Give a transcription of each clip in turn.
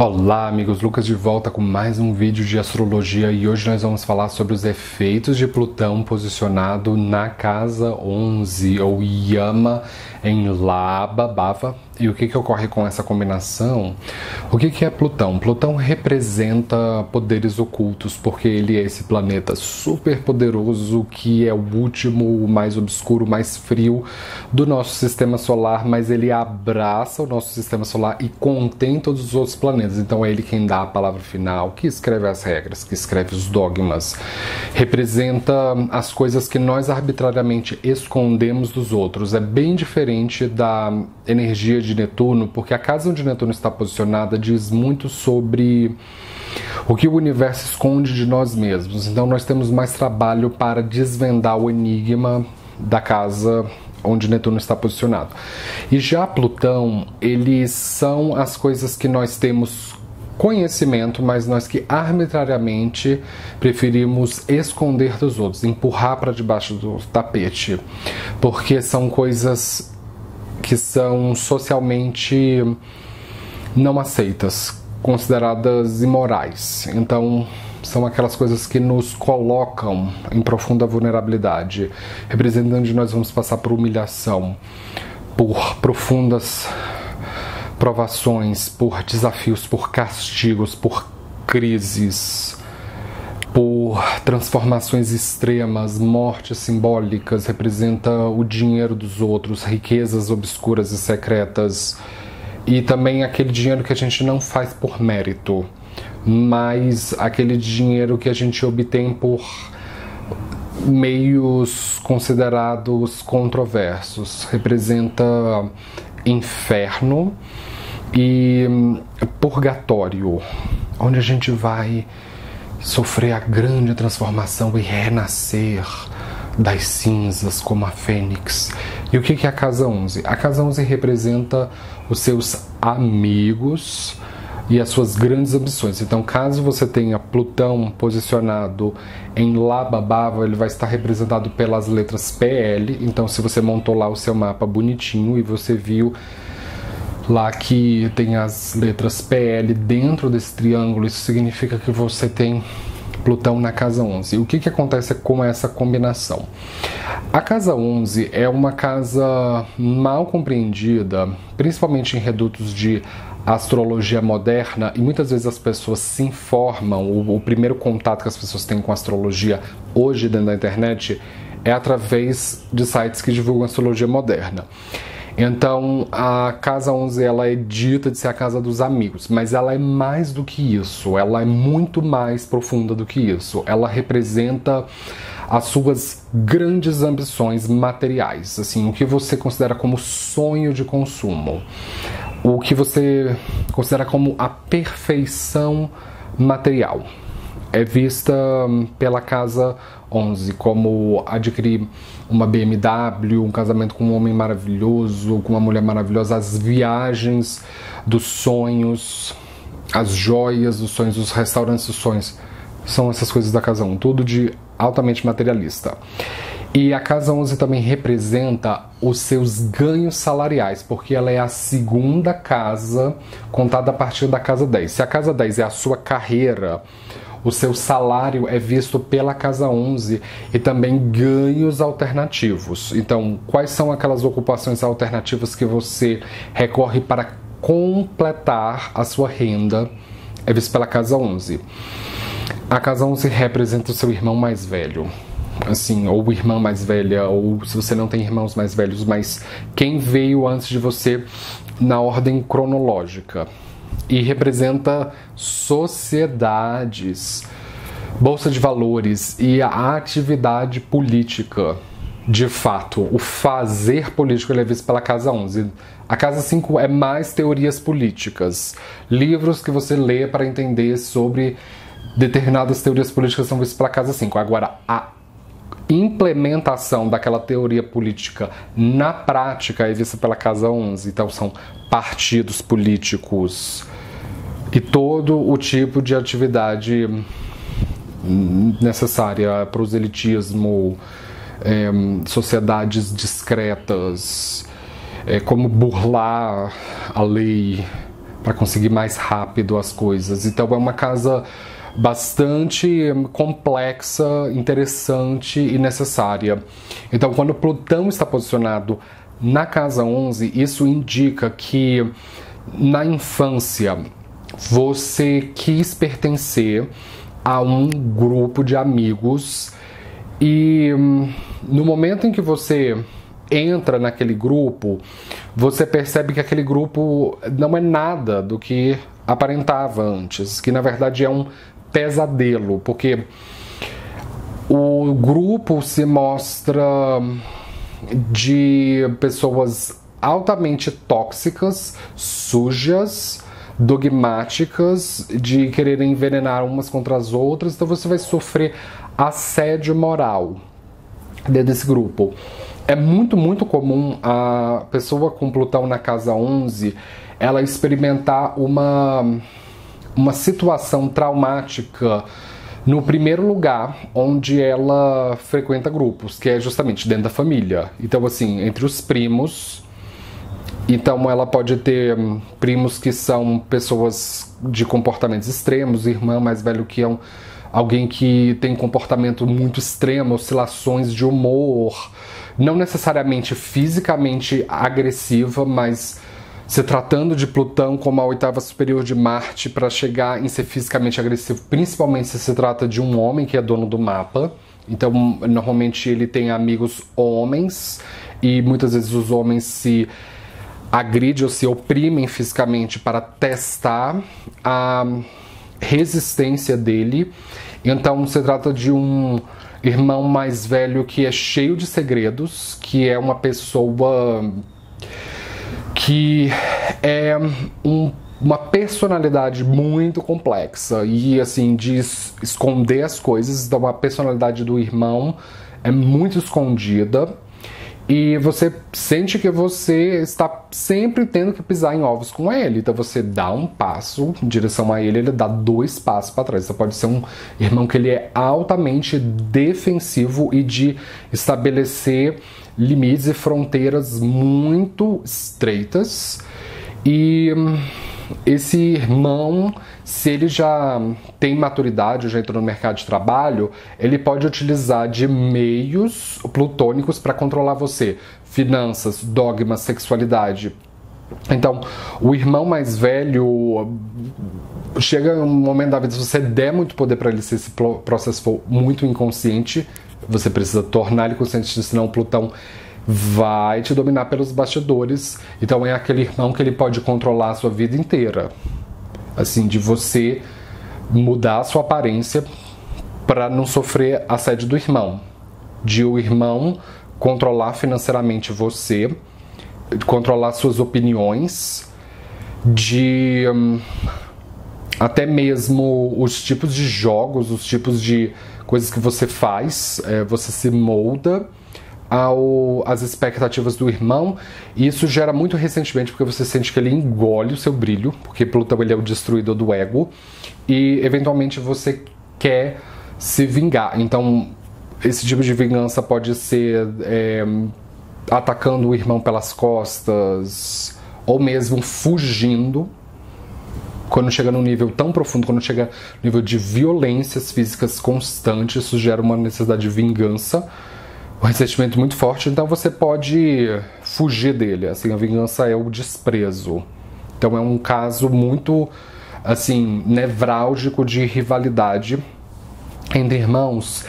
Olá amigos, Lucas de volta com mais um vídeo de astrologia e hoje nós vamos falar sobre os efeitos de Plutão posicionado na casa 11 ou Yama em Laba Bava. E o que ocorre com essa combinação? O que é Plutão? Plutão representa poderes ocultos, porque ele é esse planeta super poderoso que é o último, o mais obscuro, o mais frio do nosso sistema solar, mas ele abraça o nosso sistema solar e contém todos os outros planetas. Então é ele quem dá a palavra final, que escreve as regras, que escreve os dogmas. Representa as coisas que nós arbitrariamente escondemos dos outros. É bem diferente da energia de Netuno, porque a casa onde Netuno está posicionada diz muito sobre o que o universo esconde de nós mesmos. Então nós temos mais trabalho para desvendar o enigma da casa onde Netuno está posicionado. E já Plutão, eles são as coisas que nós temos conhecimento, mas nós que arbitrariamente preferimos esconder dos outros, empurrar para debaixo do tapete, porque são coisas que são socialmente não aceitas, consideradas imorais. Então, são aquelas coisas que nos colocam em profunda vulnerabilidade, representando que nós vamos passar por humilhação, por profundas provações, por desafios, por castigos, por crises, por transformações extremas, mortes simbólicas, representa o dinheiro dos outros, riquezas obscuras e secretas, e também aquele dinheiro que a gente não faz por mérito, mas aquele dinheiro que a gente obtém por meios considerados controversos. Representa inferno e purgatório, onde a gente vai sofrer a grande transformação e renascer das cinzas como a fênix. E o que é a casa 11? A casa 11 representa os seus amigos e as suas grandes ambições. Então, caso você tenha Plutão posicionado em Laba Bava, ele vai estar representado pelas letras PL. Então, se você montou lá o seu mapa bonitinho e você viu lá que tem as letras PL dentro desse triângulo, isso significa que você tem Plutão na casa 11. E o que acontece com essa combinação? A casa 11 é uma casa mal compreendida, principalmente em redutos de astrologia moderna, e muitas vezes as pessoas se informam, o primeiro contato que as pessoas têm com a astrologia hoje dentro da internet é através de sites que divulgam astrologia moderna. Então, a casa 11 ela é dita de ser a casa dos amigos, mas ela é mais do que isso, ela é muito mais profunda do que isso. Ela representa as suas grandes ambições materiais, assim, o que você considera como sonho de consumo, o que você considera como a perfeição material. É vista pela casa 11 como adquirir uma BMW, um casamento com um homem maravilhoso, com uma mulher maravilhosa, as viagens dos sonhos, as joias dos sonhos, os restaurantes dos sonhos. São essas coisas da casa 1, tudo de altamente materialista. E a casa 11 também representa os seus ganhos salariais, porque ela é a segunda casa contada a partir da casa 10. Se a casa 10 é a sua carreira, o seu salário é visto pela casa 11 e também ganhos alternativos. Então, quais são aquelas ocupações alternativas que você recorre para completar a sua renda? É visto pela casa 11. A casa 11 representa o seu irmão mais velho, assim, ou irmã mais velha, ou se você não tem irmãos mais velhos, mas quem veio antes de você na ordem cronológica. E representa sociedades, bolsa de valores e a atividade política. De fato, o fazer político ele é visto pela casa 11. A casa 5 é mais teorias políticas, livros que você lê para entender sobre determinadas teorias políticas são vistos pela casa 5. Agora, a implementação daquela teoria política na prática é vista pela casa 11. Então são partidos políticos e todo o tipo de atividade necessária, proselitismo, sociedades discretas, como burlar a lei, para conseguir mais rápido as coisas. Então é uma casa bastante complexa, interessante e necessária. Então quando Plutão está posicionado na casa 11, isso indica que na infância você quis pertencer a um grupo de amigos e no momento em que você entra naquele grupo, você percebe que aquele grupo não é nada do que aparentava antes, que na verdade é um pesadelo, porque o grupo se mostra de pessoas altamente tóxicas, sujas, dogmáticas, de quererem envenenar umas contra as outras, então você vai sofrer assédio moral dentro desse grupo. É muito comum a pessoa com Plutão na casa 11, ela experimentar uma situação traumática no primeiro lugar onde ela frequenta grupos, que é justamente dentro da família. Então, assim, entre os primos. Então, ela pode ter primos que são pessoas de comportamentos extremos, irmã mais velho que é alguém que tem comportamento muito extremo, oscilações de humor, não necessariamente fisicamente agressiva, mas se tratando de Plutão como a oitava superior de Marte para chegar em ser fisicamente agressivo, principalmente se trata de um homem que é dono do mapa. Então, normalmente ele tem amigos homens e muitas vezes os homens se agridem ou se oprimem fisicamente para testar a resistência dele. Então se trata de um irmão mais velho que é cheio de segredos, que é uma pessoa que é uma personalidade muito complexa e assim de esconder as coisas. Então a personalidade do irmão é muito escondida e você sente que você está sempre tendo que pisar em ovos com ele. Então você dá um passo em direção a ele, ele dá 2 passos para trás. Então pode ser um irmão que ele é altamente defensivo e de estabelecer limites e fronteiras muito estreitas. E esse irmão, se ele já tem maturidade, já entrou no mercado de trabalho, ele pode utilizar de meios plutônicos para controlar você. Finanças, dogmas, sexualidade. Então, o irmão mais velho, chega um momento da vida, se você der muito poder para ele, se esse processo for muito inconsciente, você precisa tornar ele consciente, senão o Plutão vai te dominar pelos bastidores. Então é aquele irmão que ele pode controlar a sua vida inteira, assim, de você mudar a sua aparência para não sofrer assédio do irmão, de o irmão controlar financeiramente você, controlar suas opiniões, de até mesmo os tipos de jogos, os tipos de coisas que você faz, você se molda às expectativas do irmão, e isso gera muito ressentimento, porque você sente que ele engole o seu brilho, porque Plutão ele é o destruidor do ego, e eventualmente você quer se vingar. Então esse tipo de vingança pode ser atacando o irmão pelas costas, ou mesmo fugindo. Quando chega num nível tão profundo, quando chega no nível de violências físicas constantes, isso gera uma necessidade de vingança, um ressentimento muito forte. Então você pode fugir dele, assim, a vingança é o desprezo. Então é um caso muito, assim, nevrálgico de rivalidade entre irmãos.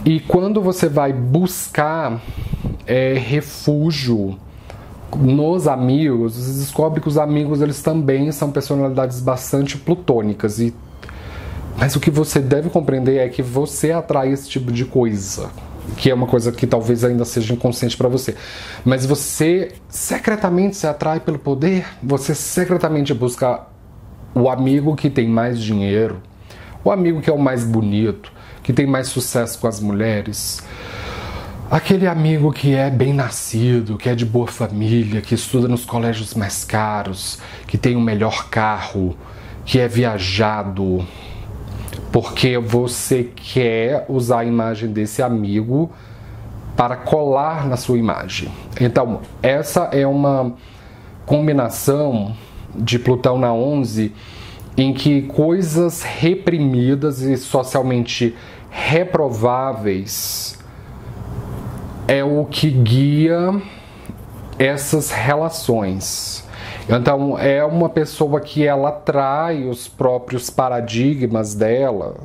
E quando você vai buscar refúgio nos amigos, você descobre que os amigos eles também são personalidades bastante plutônicas. Mas o que você deve compreender é que você atrai esse tipo de coisa, que é uma coisa que talvez ainda seja inconsciente para você. Mas você secretamente se atrai pelo poder, você secretamente busca o amigo que tem mais dinheiro, o amigo que é o mais bonito, que tem mais sucesso com as mulheres, aquele amigo que é bem nascido, que é de boa família, que estuda nos colégios mais caros, que tem o melhor carro, que é viajado, porque você quer usar a imagem desse amigo para colar na sua imagem. Então, essa é uma combinação de Plutão na 11, em que coisas reprimidas e socialmente reprováveis é o que guia essas relações. Então é uma pessoa que ela trai os próprios paradigmas dela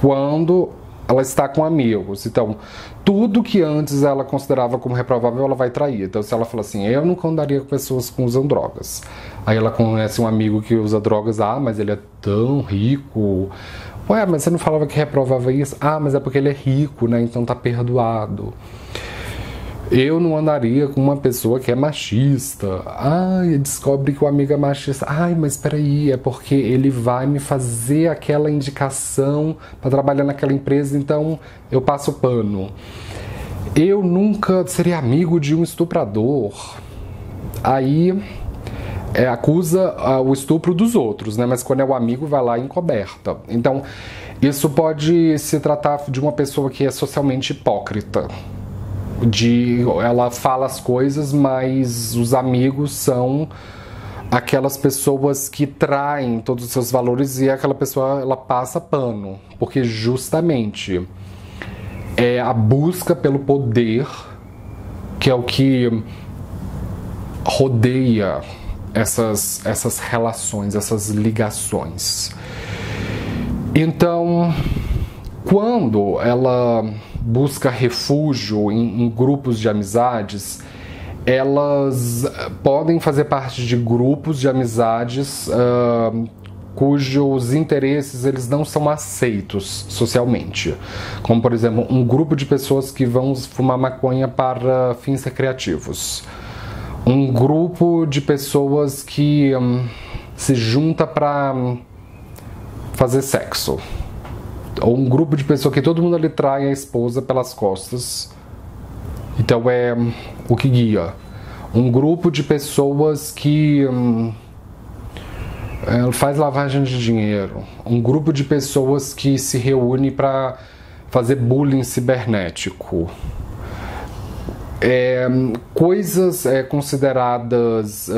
quando ela está com amigos. Então tudo que antes ela considerava como reprovável, ela vai trair. Então se ela fala assim, eu nunca andaria com pessoas que usam drogas, aí ela conhece um amigo que usa drogas, mas ele é tão rico. Ué, mas você não falava que reprovava isso? Mas é porque ele é rico, né? Então tá perdoado. Eu não andaria com uma pessoa que é machista. Descobre que o amigo é machista. Mas peraí, é porque ele vai me fazer aquela indicação para trabalhar naquela empresa, então eu passo pano. Eu nunca seria amigo de um estuprador. Aí acusa o estupro dos outros, né? Mas quando é o amigo, vai lá encoberta. Então, isso pode se tratar de uma pessoa que é socialmente hipócrita. Ela fala as coisas, mas os amigos são aquelas pessoas que traem todos os seus valores e aquela pessoa ela passa pano, porque justamente é a busca pelo poder que é o que rodeia essas relações, essas ligações. Então, quando ela busca refúgio em grupos de amizades, elas podem fazer parte de grupos de amizades cujos interesses eles não são aceitos socialmente. Como, por exemplo, um grupo de pessoas que vão fumar maconha para fins recreativos. Um grupo de pessoas que se junta para fazer sexo. Ou um grupo de pessoas que todo mundo ali trai a esposa pelas costas. Então é o que guia. Um grupo de pessoas que faz lavagem de dinheiro. Um grupo de pessoas que se reúne para fazer bullying cibernético. Coisas consideradas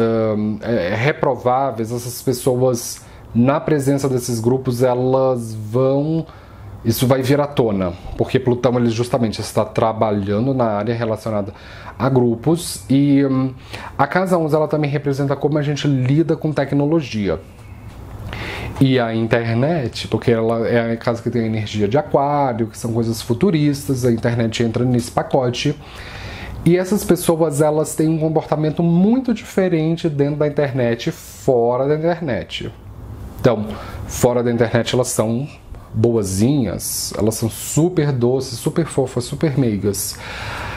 reprováveis, essas pessoas, na presença desses grupos, isso vai vir à tona, porque Plutão ele justamente está trabalhando na área relacionada a grupos, e a casa 11 ela também representa como a gente lida com tecnologia. E a internet, porque ela é a casa que tem a energia de aquário, que são coisas futuristas, a internet entra nesse pacote. E essas pessoas elas têm um comportamento muito diferente dentro da internet e fora da internet. Então, fora da internet elas são boazinhas, elas são super doces, super fofas, super meigas.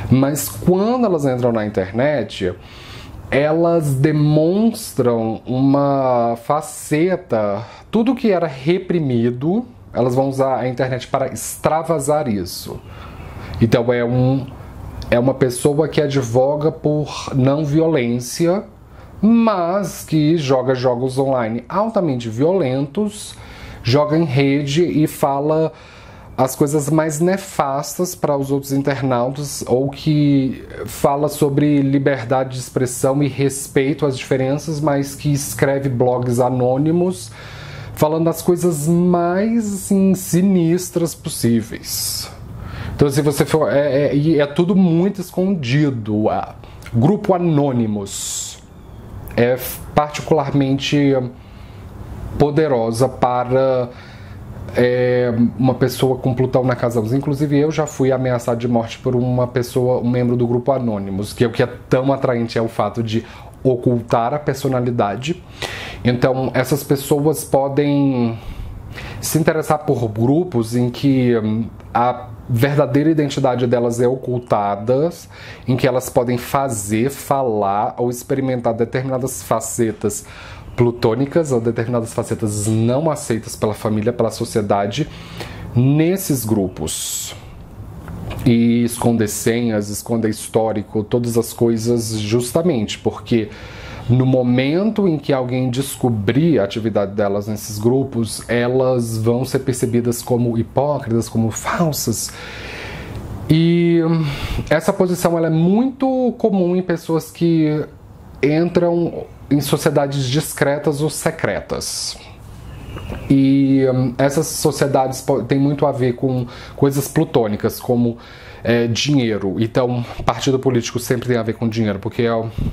Mas quando elas entram na internet, elas demonstram uma faceta, tudo que era reprimido, elas vão usar a internet para extravasar isso. Então é uma pessoa que advoga por não violência, mas que joga jogos online altamente violentos, joga em rede e fala as coisas mais nefastas para os outros internautas, ou que fala sobre liberdade de expressão e respeito às diferenças, mas que escreve blogs anônimos falando as coisas mais assim, sinistras possíveis. Então, se você for... É tudo muito escondido. Grupo Anonymous é particularmente poderosa para uma pessoa com Plutão na casa 11. Inclusive, eu já fui ameaçado de morte por uma pessoa, um membro do Grupo Anonymous, que o que é tão atraente é o fato de ocultar a personalidade. Então, essas pessoas podem se interessar por grupos em que a verdadeira identidade delas é ocultada, em que elas podem fazer, falar ou experimentar determinadas facetas plutônicas ou determinadas facetas não aceitas pela família, pela sociedade, nesses grupos. E esconder senhas, esconder histórico, todas as coisas, justamente porque no momento em que alguém descobrir a atividade delas nesses grupos, elas vão ser percebidas como hipócritas, como falsas. E essa posição ela é muito comum em pessoas que entram em sociedades discretas ou secretas. E essas sociedades têm muito a ver com coisas plutônicas, como dinheiro. Então, partido político sempre tem a ver com dinheiro, porque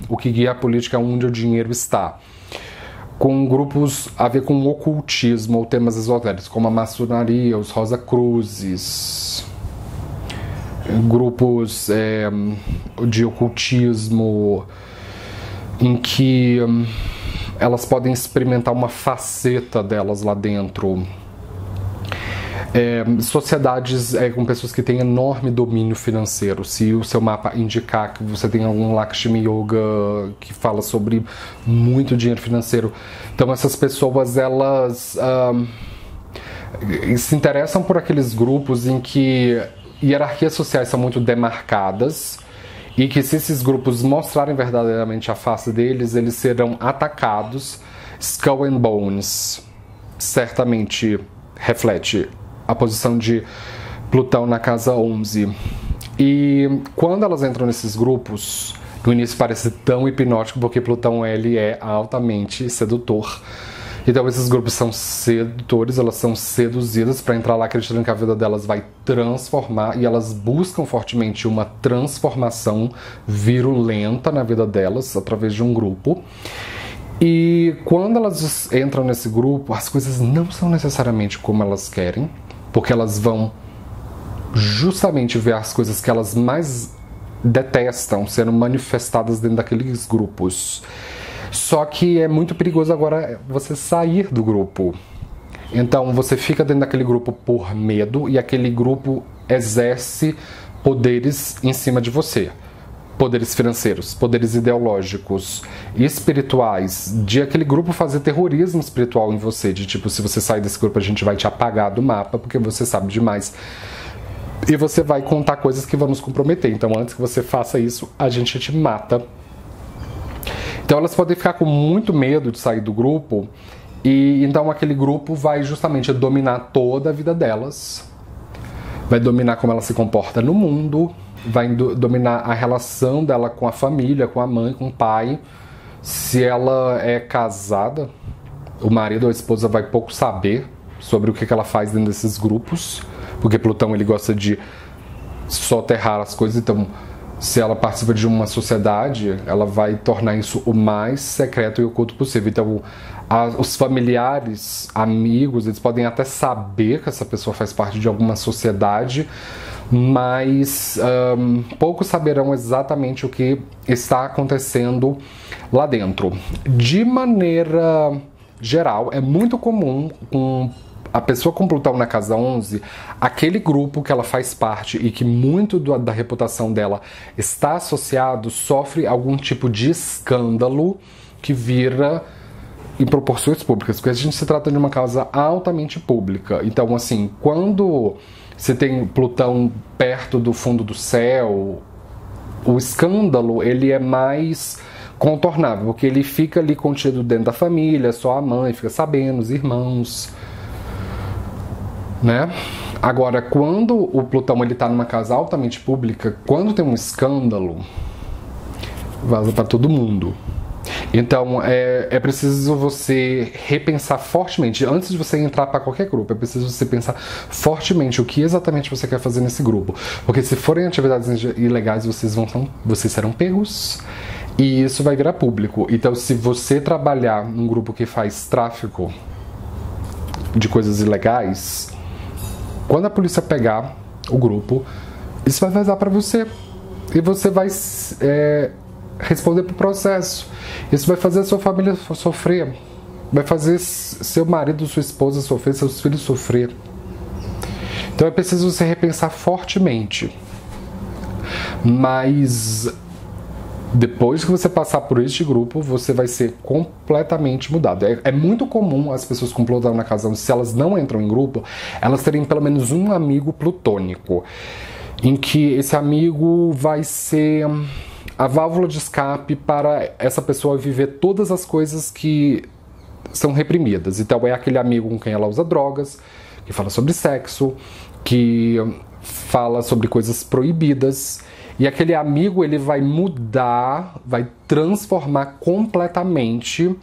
o que guia a política é onde o dinheiro está. Com grupos a ver com ocultismo ou temas esotéricos, como a maçonaria, os Rosa-Cruzes, grupos de ocultismo em que elas podem experimentar uma faceta delas lá dentro. Sociedades com pessoas que têm enorme domínio financeiro. Se o seu mapa indicar que você tem algum Lakshmi Yoga que fala sobre muito dinheiro financeiro, então essas pessoas elas se interessam por aqueles grupos em que hierarquias sociais são muito demarcadas e que, se esses grupos mostrarem verdadeiramente a face deles, eles serão atacados. Skull and Bones certamente reflete a posição de Plutão na casa 11. E quando elas entram nesses grupos, no início parece tão hipnótico, porque Plutão ele é altamente sedutor. Então esses grupos são sedutores, elas são seduzidas para entrar lá acreditando que a vida delas vai transformar, e elas buscam fortemente uma transformação virulenta na vida delas através de um grupo. E quando elas entram nesse grupo, as coisas não são necessariamente como elas querem, porque elas vão justamente ver as coisas que elas mais detestam sendo manifestadas dentro daqueles grupos. Só que é muito perigoso agora você sair do grupo. Então você fica dentro daquele grupo por medo, e aquele grupo exerce poderes em cima de você. Poderes financeiros, poderes ideológicos, espirituais, de aquele grupo fazer terrorismo espiritual em você, de tipo, se você sair desse grupo a gente vai te apagar do mapa porque você sabe demais. E você vai contar coisas que vão nos comprometer. Então antes que você faça isso, a gente te mata. Então elas podem ficar com muito medo de sair do grupo, e então aquele grupo vai justamente dominar toda a vida delas, vai dominar como ela se comporta no mundo, vai dominar a relação dela com a família, com a mãe, com o pai. Se ela é casada, o marido ou a esposa vai pouco saber sobre o que ela faz dentro desses grupos, porque Plutão ele gosta de soterrar as coisas. Então se ela participa de uma sociedade, ela vai tornar isso o mais secreto e oculto possível. Então, os familiares, amigos, eles podem até saber que essa pessoa faz parte de alguma sociedade, mas poucos saberão exatamente o que está acontecendo lá dentro. De maneira geral, é muito comum com a pessoa com Plutão na casa 11, aquele grupo que ela faz parte e que muito da reputação dela está associado, sofre algum tipo de escândalo que vira em proporções públicas, porque a gente se trata de uma casa altamente pública. Então, assim, quando você tem Plutão perto do fundo do céu, o escândalo ele é mais contornável, porque ele fica ali contido dentro da família, só a mãe fica sabendo, os irmãos, né? Agora, quando o Plutão ele tá numa casa altamente pública, quando tem um escândalo, vaza para todo mundo. Então, é preciso você repensar fortemente, antes de você entrar para qualquer grupo, é preciso você pensar fortemente o que exatamente você quer fazer nesse grupo. Porque se forem atividades ilegais, vocês serão pegos, e isso vai virar público. Então, se você trabalhar num grupo que faz tráfico de coisas ilegais, quando a polícia pegar o grupo, isso vai vazar para você. E você vai responder pro processo. Isso vai fazer a sua família sofrer. Vai fazer seu marido, sua esposa sofrer, seus filhos sofrer. Então é preciso você repensar fortemente. Mas depois que você passar por este grupo, você vai ser completamente mudado. É muito comum as pessoas com Plutão na casa 11, se elas não entram em grupo, elas terem pelo menos um amigo plutônico, em que esse amigo vai ser a válvula de escape para essa pessoa viver todas as coisas que são reprimidas. Então é aquele amigo com quem ela usa drogas, que fala sobre sexo, que fala sobre coisas proibidas. E aquele amigo, ele vai mudar, vai transformar completamente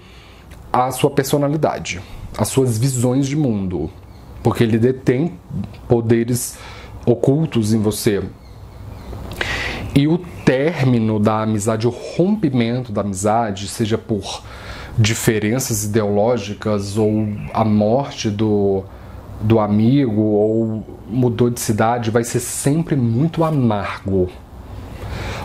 a sua personalidade, as suas visões de mundo, porque ele detém poderes ocultos em você. E o término da amizade, o rompimento da amizade, seja por diferenças ideológicas ou a morte do amigo ou mudou de cidade, vai ser sempre muito amargo.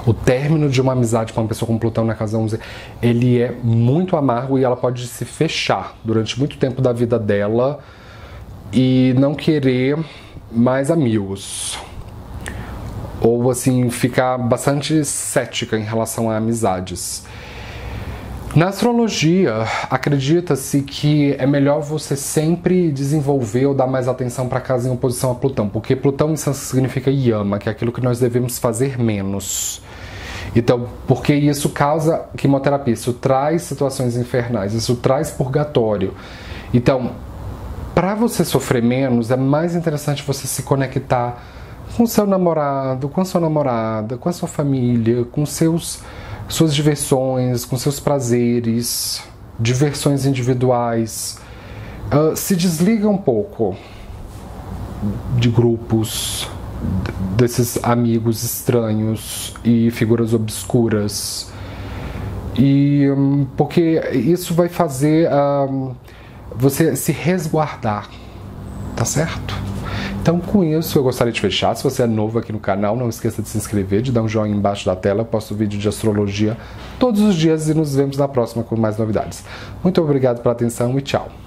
O término de uma amizade com uma pessoa com Plutão na casa 11, ele é muito amargo e ela pode se fechar durante muito tempo da vida dela e não querer mais amigos. Ou assim, ficar bastante cética em relação a amizades. Na astrologia, acredita-se que é melhor você sempre desenvolver ou dar mais atenção para a casa em oposição a Plutão, porque Plutão em sânscrito significa yama, que é aquilo que nós devemos fazer menos. Então, porque isso causa quimioterapia, isso traz situações infernais, isso traz purgatório. Então, para você sofrer menos, é mais interessante você se conectar com o seu namorado, com a sua namorada, com a sua família, com suas diversões, com seus prazeres, diversões individuais. Se desliga um pouco de grupos, desses amigos estranhos e figuras obscuras. E porque isso vai fazer você se resguardar, tá certo? Então, com isso, eu gostaria de fechar. Se você é novo aqui no canal, não esqueça de se inscrever, de dar um joinha embaixo da tela. Eu posto vídeo de astrologia todos os dias e nos vemos na próxima com mais novidades. Muito obrigado pela atenção e tchau!